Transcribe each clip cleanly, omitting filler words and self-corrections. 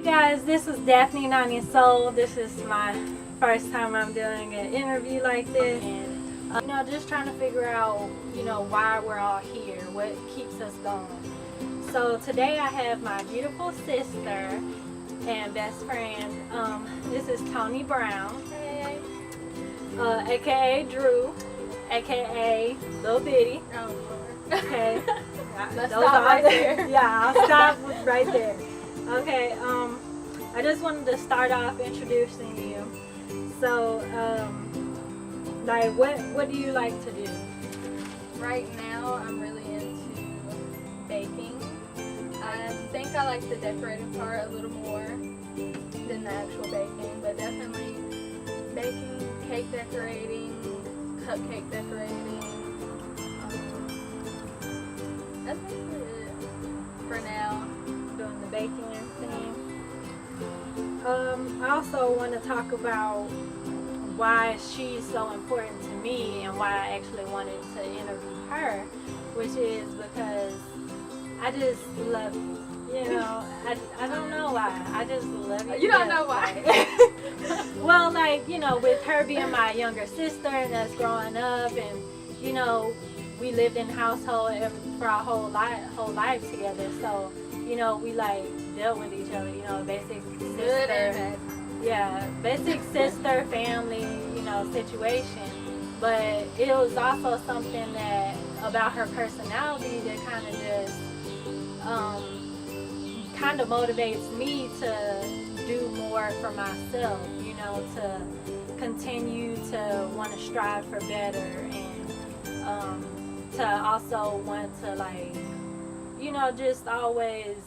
Guys, this is Daphne Nani Soul. This is my first time I'm doing an interview like this, and just trying to figure out why we're all here, what keeps us going. So today I have my beautiful sister and best friend. This is Toni Brown, Hey. aka Drew, aka Lil Bitty. Oh, Okay. Let's Those stop are- right there. Yeah, I'll stop right there. Okay, I just wanted to start off introducing you. So, like, what do you like to do? Right now, I'm really into baking. I think I like the decorating part a little more than the actual baking, but definitely baking, cake decorating, cupcake decorating. That's basically it for now. Doing the baking thing. I also want to talk about why she's so important to me and why I actually wanted to interview her, which is because I just love you. I don't know why. I just love you. You don't know why. Well, like, with her being my younger sister and us growing up, and we lived in a household for our whole life together. So, we like dealt with each other, basic Good sister, and bad. yeah, basic sister family, situation. But it was also something that about her personality that kind of just kind of motivates me to do more for myself, to continue to want to strive for better, and to also want to, like, just always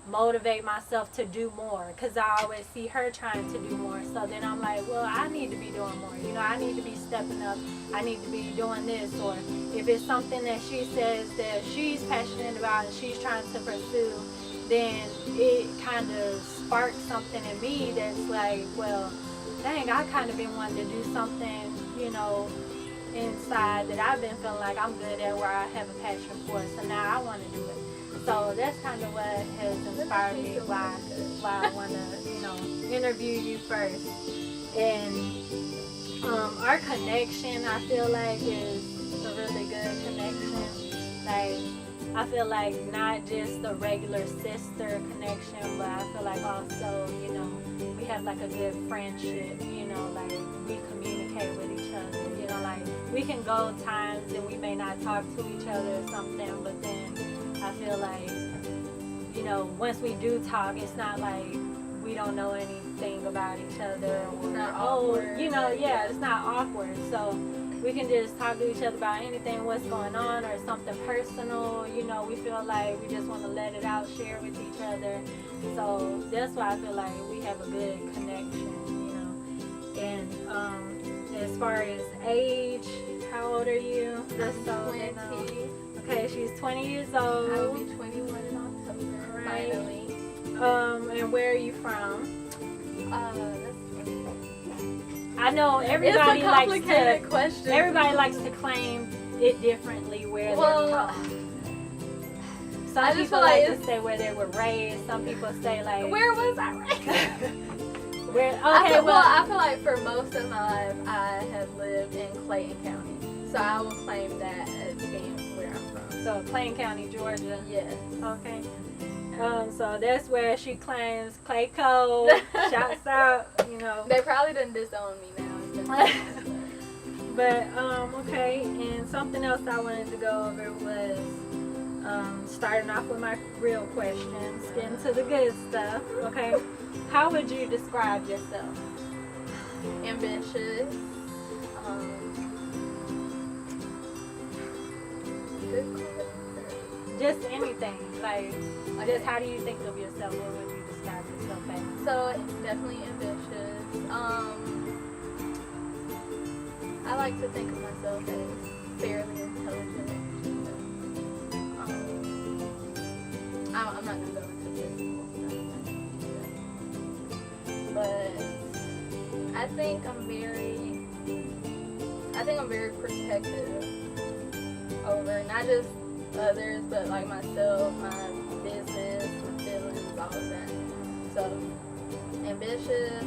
motivate myself to do more, because I always see her trying to do more. So then I'm like, well, I need to be doing more. I need to be stepping up. I need to be doing this. Or if it's something that she says that she's passionate about and she's trying to pursue, then it kind of sparks something in me that's like, well, dang, I kind of been wanting to do something, inside that I've been feeling like I'm good at, where I have a passion for. So now I want to do it. So that's kind of what has inspired me, why I want to, interview you first. And our connection, I feel like, is a really good connection. Like, I feel like not just the regular sister connection, but I feel like also, we have like a good friendship, like we communicate with each other, like we can go times and we may not talk to each other or something, but then I feel like, once we do talk, it's not like we don't know anything about each other, or, it's not awkward. So we can just talk to each other about anything, what's going on, or something personal, we feel like we just want to let it out, share with each other. So that's why I feel like we have a good connection, And as far as age, how old are you? I'm 20. Okay, she's 20 years I old. will be 21 in October, Right. finally. And where are you from? That's I know everybody it's a likes complicated to. question. Everybody likes to claim it differently where Well, they're from. Some I just people feel like like to say where they were raised. Some people say like Where was I raised? where. I Okay, feel, well, I feel like for most of my life, I have lived in Clayton County. So I will claim that as being where I'm from. so Clayton County, Georgia. Yes. Okay. So that's where she claims Clayco. Shouts out, They probably didn't disown me now. It's been- But okay, and something else I wanted to go over was starting off with my real questions, getting to the good stuff. Okay, how would you describe yourself? Ambitious. Good question. Just anything, like just how do you think of yourself? What would you describe yourself as? So definitely ambitious. I like to think of myself as fairly intelligent. I'm not gonna go into physical stuff, but I think I'm very protective over not just others, but like myself, my business, my feelings, all of that. So, ambitious,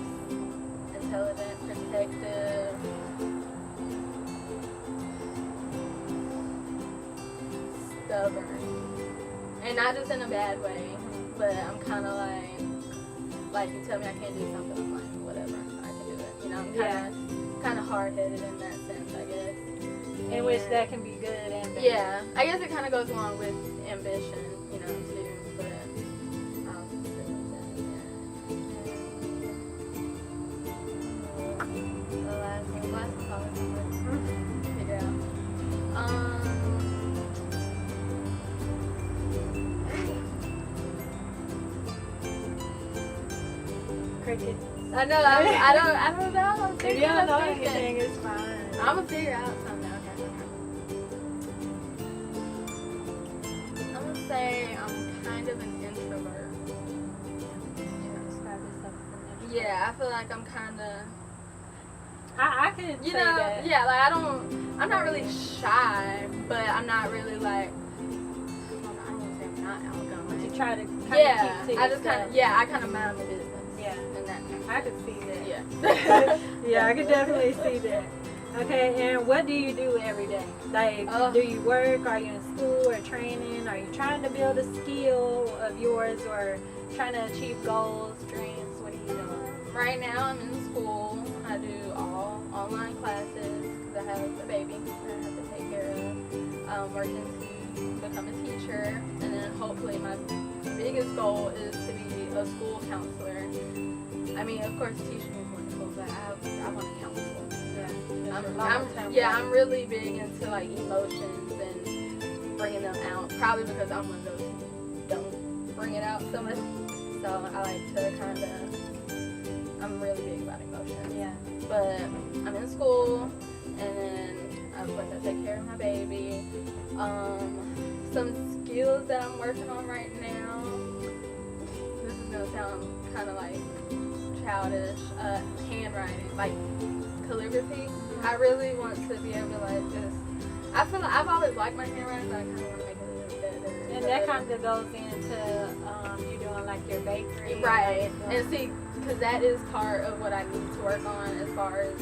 intelligent, protective, stubborn. And not just in a bad way, but I'm kind of like you tell me I can't do something, I'm like, whatever, I can do it. You know, I'm kind of hard-headed in that sense, I guess. In which that can be good and bad. Yeah, I guess it kind of goes along with ambition, you know, too. But I'll say that. The last one probably figure out. Crickets. I know. I don't know. If you don't know anything, it's fine. I'm gonna figure out something. Okay. I'm gonna say I'm kind of an introvert. Yeah, I feel like I'm kind of. I could You say know, that. yeah, like I'm not really shy, but I'm not really like. I don't want to say I'm not outgoing. You try to kind Yeah, of keep to I just yourself. I kind of mind the business. Yeah. And that. I could see that. Yeah. Yeah, I could definitely see that. Okay, and what do you do every day? Like, do you work? Are you in school or training? Are you trying to build a skill of yours or trying to achieve goals, dreams? What are you doing? Right now I'm in school. I do all online classes because I have a baby that I have to take care of. I'm working to become a teacher, and then hopefully my biggest goal is to be a school counselor. I mean, of course, teaching is wonderful, but I want to counsel. I'm really big into like emotions and bringing them out. Probably because I'm one of those who don't bring it out so much. So I like to kind of. I'm really big about emotions. Yeah. But I'm in school, and then of course I take care of my baby. Some skills that I'm working on right now. This is gonna sound kind of like childish. Handwriting, like calligraphy. I really want to be able to like just. I feel like I've always liked my handwriting, but I kind of want to make it a little better. And that kind of goes into you doing like your bakery. Right. And see, because that is part of what I need to work on as far as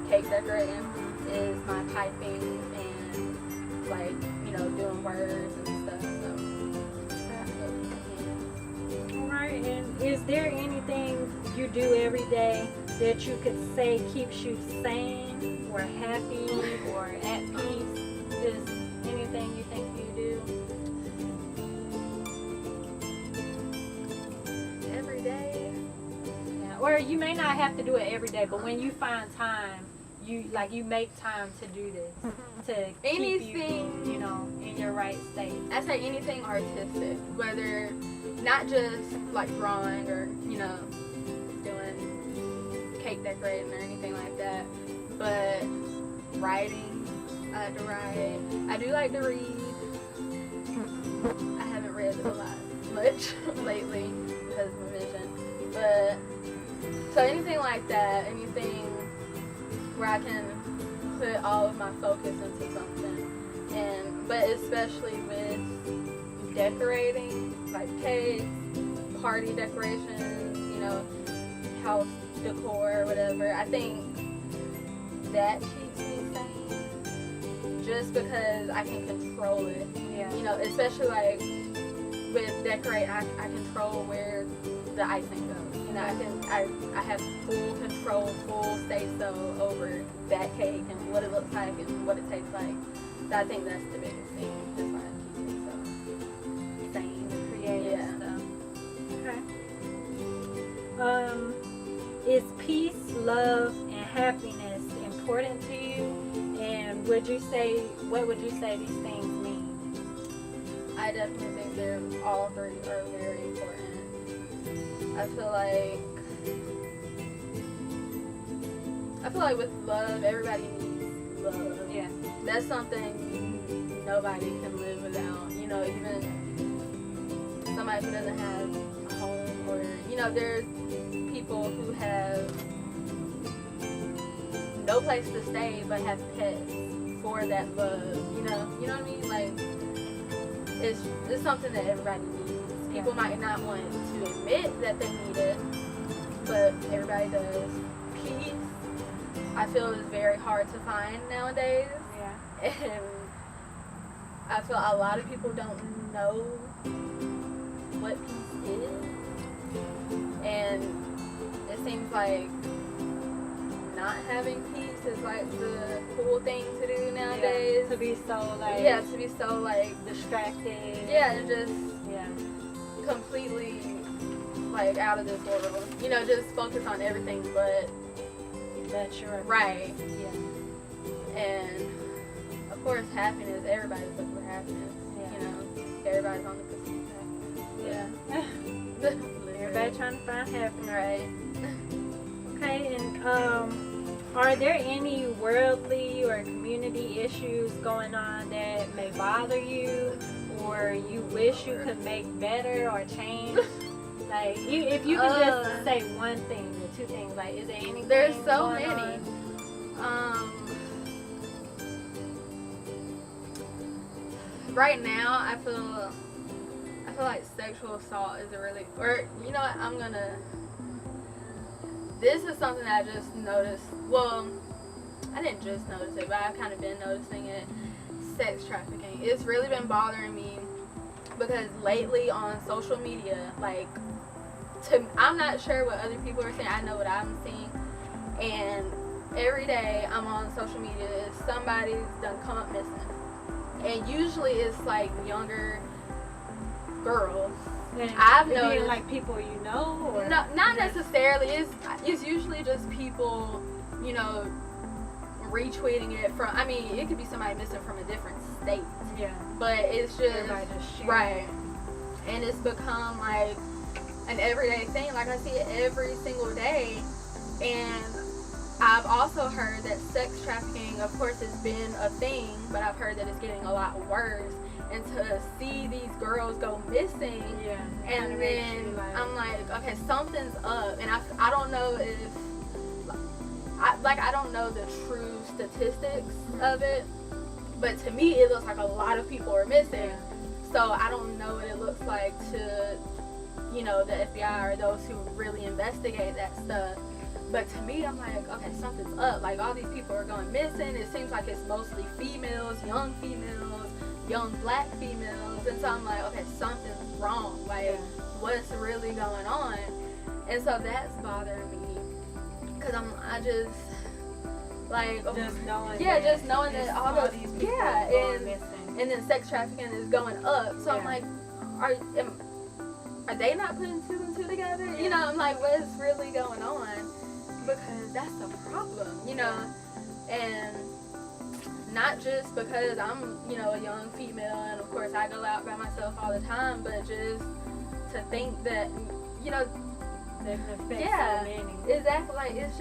cake decorating is my typing and like, you know, doing words and stuff. So, Alright, and is there anything you do every day that you could say keeps you sane or happy or at peace? Is anything you think you do? every day. Yeah. Or you may not have to do it every day, but when you find time, you make time to do this to keep you, you know, in your right state. I say anything artistic, whether not just like drawing or, you know, doing cake decorating or anything like that, but writing. I like to write. I do like to read. I haven't read a lot much lately because of my vision, but so anything like that, anything where I can put all of my focus into something, but especially with decorating, like cakes, party decorations, you know, house decor or whatever. I think that keeps me sane, just because I can control it. Yeah. You know, especially like with decorate, I control where the icing goes. You know, I have full control, full say-so over that cake and what it looks like and what it tastes like. So I think that's the biggest thing. Just like keeping so sane, Creative stuff. Okay. Is peace, love, and happiness important to you? And what would you say these things mean? I definitely think all three are very important. I feel like with love, everybody needs love. Yeah. That's something nobody can live without. You know, even somebody who doesn't have a home, or, you know, there's people who have no place to stay but have pets for that love. You know what I mean? Like, it's something that everybody needs, people might not want to admit that they need it, but everybody does. Peace, I feel, is very hard to find nowadays. Yeah. And I feel a lot of people don't know what peace is. And it seems like not having peace is like the cool thing to do nowadays. Yeah, to be so like. Yeah, to be so like distracted. Yeah, and just yeah, completely like out of this world. You know, just focus on everything but that you're right. Yeah. And of course, happiness. Everybody's looking for happiness. Yeah. You know, everybody's on the pursuit of happiness. Yeah. Everybody trying to find happiness. Right. Okay, and are there any worldly or community issues going on that may bother you, or you wish you could make better or change? Like, if you could just say one thing or two things, like, is there anything? There's so going many. Right now, I feel like sexual assault is a really, or you know what, this is something that I just noticed. Well, I didn't just notice it, but I've kind of been noticing it. Sex trafficking. It's really been bothering me because lately on social media, like, I'm not sure what other people are saying. I know what I'm seeing. And every day I'm on social media, somebody's done come up missing. And usually it's like younger girls. And I've noticed, like people you know, or no, not necessarily. It's usually just people, you know, retweeting it from. I mean, it could be somebody missing from a different state. Yeah. But it's just everybody just sharing. Right, and it's become like an everyday thing. Like, I see it every single day, and I've also heard that sex trafficking, of course, has been a thing, but I've heard that it's getting a lot worse. And to see these girls go missing, yeah, and then I'm like, okay, something's up. And I don't know if, I don't know the true statistics of it, but to me, it looks like a lot of people are missing. Yeah. So I don't know what it looks like to, you know, the FBI or those who really investigate that stuff. But to me, I'm like, okay, something's up. Like, all these people are going missing. It seems like it's mostly females, young black females. And so I'm like, okay, something's wrong. Like, what's really going on? And so that's bothering me. Because I just, like, just knowing just knowing that all these people are going missing. And then sex trafficking is going up. So I'm like, are they not putting two and two together? Yeah. You know, I'm like, what's really going on? Because that's a problem, you know. And not just because I'm, you know, a young female, and of course I go out by myself all the time, but just to think that, you know, so many. Exactly. Like, it's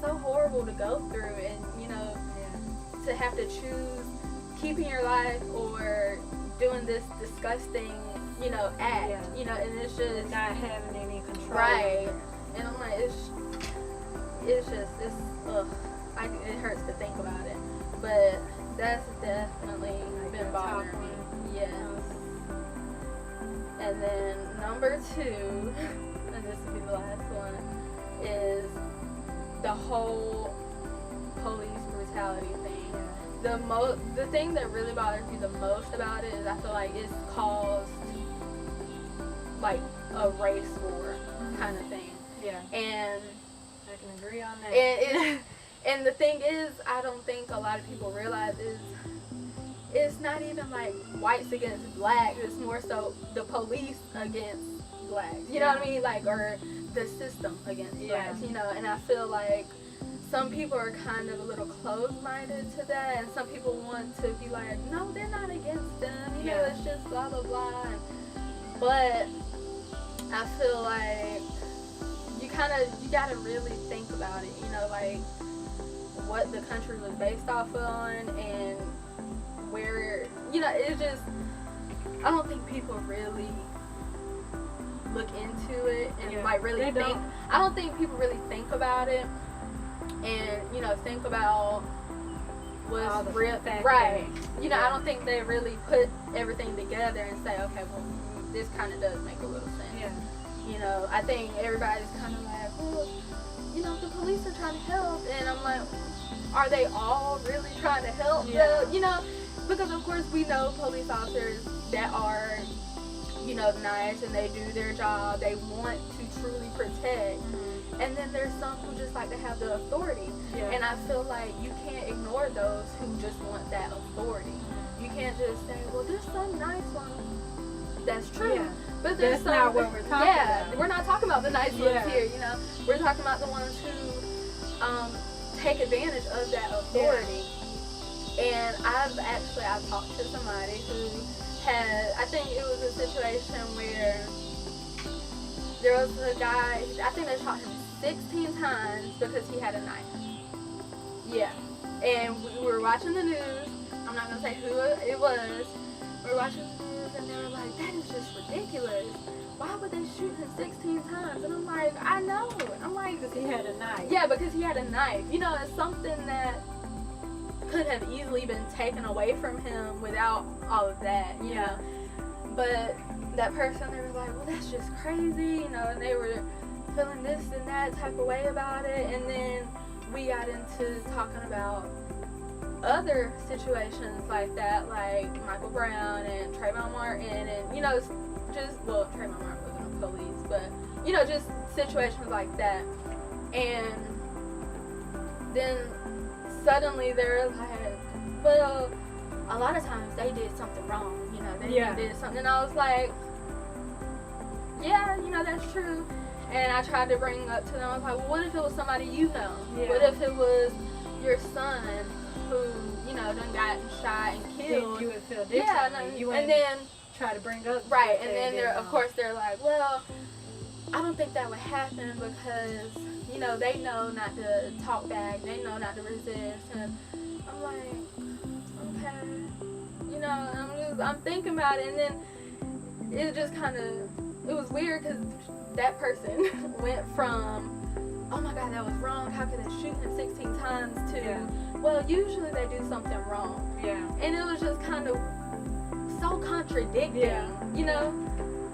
so horrible to go through, and, you know, to have to choose keeping your life or doing this disgusting, you know, act, you know, and it's just not having any control. Right. And I'm like, it's ugh. It hurts to think about it. But that's definitely been bothering me. Yes. And then number 2, and this will be the last one, is the whole police brutality thing. The thing that really bothers me the most about it is I feel like it's caused like a race war kind of thing. Yeah. And I can agree on that. And the thing is, I don't think a lot of people realize is it's not even like whites against blacks. It's more so the police against blacks. You know what I mean? Like, or the system against blacks. You know, and I feel like some people are kind of a little closed-minded to that, and some people want to be like, no, they're not against them. You know, it's just blah blah blah. But I feel like you gotta really think about it. You know, like, what the country was based off on, and where, you know, it's just, I don't think people really look into it and like really think. I don't think people really think about it, and, you know, think about what's real, right? You know, I don't think they really put everything together and say, okay, well, this kind of does make a little sense. Yeah. You know, I think everybody's kind of like, well, you know, the police are trying to help, and I'm like, are they all really trying to help? Yeah. You know, because of course we know police officers that are, you know, nice and they do their job. They want to truly protect. Mm-hmm. And then there's some who just like to have the authority. Yeah. And I feel like you can't ignore those who just want that authority. You can't just say, well, there's some nice ones. That's true. Yeah. But there's That's not what we're talking about. We're not talking about the nice ones Yeah. here, you know. We're talking about the ones who take advantage of that authority. And I've talked to somebody who had, I think it was a situation where there was a guy, I think they shot him 16 times because he had a knife. Yeah. And we were watching the news. I'm not going to say who it was. We were watching the news and they were like, that is just ridiculous. Why would they shoot him 16 times? And I'm like, I know. I'm like, Because he had a knife. yeah, because he had a knife. You know, it's something that could have easily been taken away from him without all of that, you know. But that person, they were like, well, that's just crazy, you know, and they were feeling this and that type of way about it. And then we got into talking about other situations like that, like Michael Brown and Trayvon Martin, and, you know, just, well, Trayvon Martin wasn't a police, but, you know, just situations like that. And then suddenly they're like, well, a lot of times they did something wrong, you know, they did something. And I was like, yeah, you know, that's true. And I tried to bring up to them, I was like, well, what if it was somebody you know? Yeah. What if it was your son who, you know, done got shot and killed? You would feel differently. Yeah, no, you and then try to bring up right, what and they then did they're, of wrong. course, they're like, well, I don't think that would happen because, you know, they know not to talk back, they know not to resist, and I'm like, okay, you know, I'm thinking about it, and then it just kind of, it was weird because that person went from, oh my God, that was wrong, how could they shoot him 16 times, to, well, usually they do something wrong. Yeah. And it was just kind of so contradicting, you know?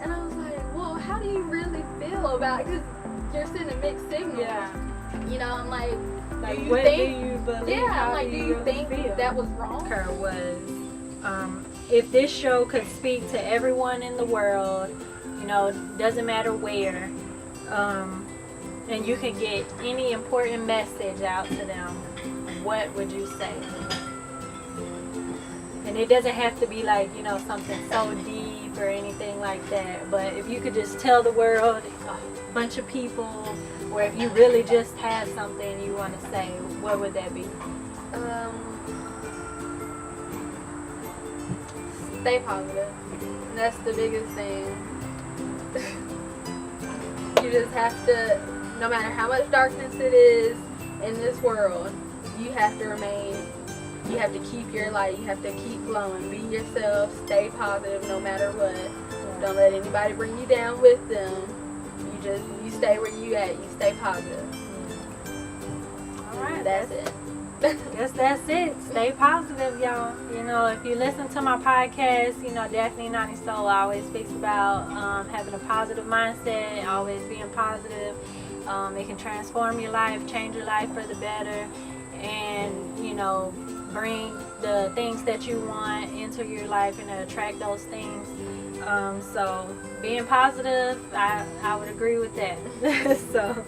And I was like, well, how do you really feel about it? Because you're sending mixed signals. Yeah. You know, I'm like, Like, do you what think, do you believe? yeah, How I'm like, do you really think feel? that was wrong? Her was, if this show could speak to everyone in the world, you know, doesn't matter where, and you could get any important message out to them, what would you say? And it doesn't have to be like, you know, something so deep or anything like that, but if you could just tell the world, a bunch of people, or if you really just have something you want to say, what would that be? Stay positive. That's the biggest thing. You just have to, no matter how much darkness it is in this world, you have to remain, you have to keep your light, you have to keep glowing, be yourself, stay positive no matter what. Don't let anybody bring you down with them. You stay where you at, you stay positive. Alright, That's it. Guess that's it. Stay positive, y'all. You know, if you listen to my podcast, you know, Daphne Nani Soul always speaks about having a positive mindset, always being positive. It can transform your life, change your life for the better, and, you know, bring the things that you want into your life and attract those things. So being positive, I would agree with that. So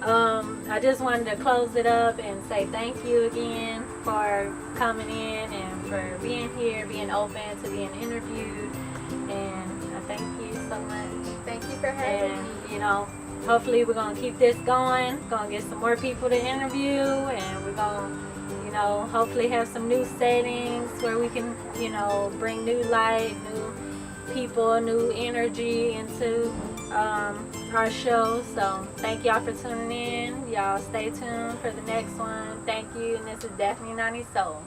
I just wanted to close it up and say thank you again for coming in and for being here, being open to being interviewed, and I thank you so much. Thank you for having me. And, you know, hopefully we're going to keep this going, going to get some more people to interview, and we're going to, you know, hopefully have some new settings where we can, you know, bring new light, new people, new energy into our show. So thank y'all for tuning in. Y'all stay tuned for the next one. Thank you. And this is Daphne Nani Soul.